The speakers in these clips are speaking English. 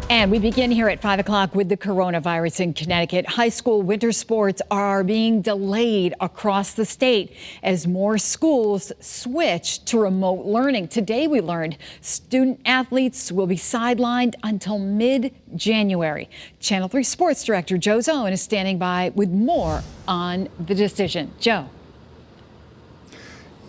And we begin here at 5 o'clock with the coronavirus in Connecticut. High school winter sports are being delayed across the state as more schools switch to remote learning. Today we learned student athletes will be sidelined until mid-January. Channel 3 Sports Director Joe Zone is standing by with more on the decision. Joe.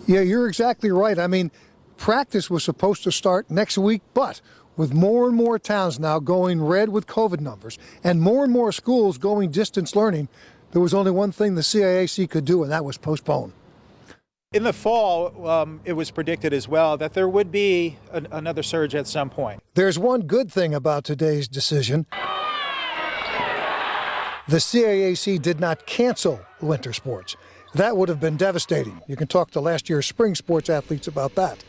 Yeah, you're exactly right. I mean, practice was supposed to start next week, but with more and more towns now going red with COVID numbers and more schools going distance learning, there was only one thing the CIAC could do, and that was postpone. In the fall, it was predicted as well that there would be another surge at some point. There's one good thing about today's decision. The CIAC did not cancel winter sports. That would have been devastating. You can talk to last year's spring sports athletes about that.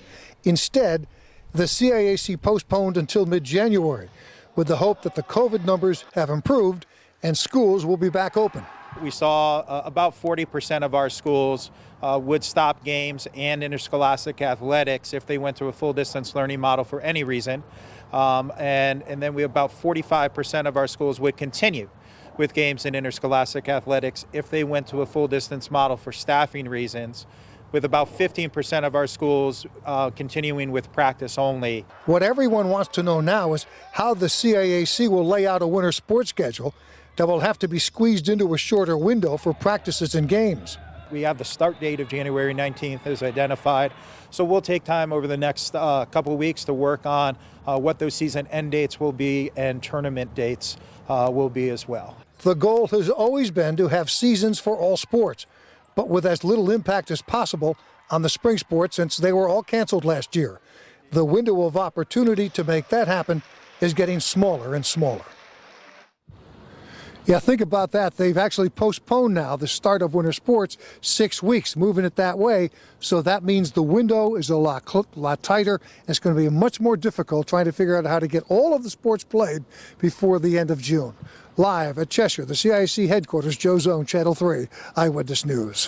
Instead, the CIAC postponed until mid-January with the hope that the COVID numbers have improved and schools will be back open. We saw about 40% of our schools would stop games and interscholastic athletics if they went to a full distance learning model for any reason. And then about 45% of our schools would continue with games and interscholastic athletics if they went to a full distance model for staffing reasons, with about 15% of our schools continuing with practice only. What everyone wants to know now is how the CIAC will lay out a winter sports schedule that will have to be squeezed into a shorter window for practices and games. We have the start date of January 19th as identified, so we'll take time over the next couple of weeks to work on what those season end dates will be and tournament dates will be as well. The goal has always been to have seasons for all sports, but with as little impact as possible on the spring sports since they were all canceled last year. The window of opportunity to make that happen is getting smaller and smaller. Yeah, think about that. They've actually postponed now the start of winter sports 6 weeks, moving it that way. So that means the window is a lot tighter. And it's going to be much more difficult trying to figure out how to get all of the sports played before the end of June. Live at Cheshire, the CIAC headquarters, Joe Zone, Channel 3 Eyewitness News.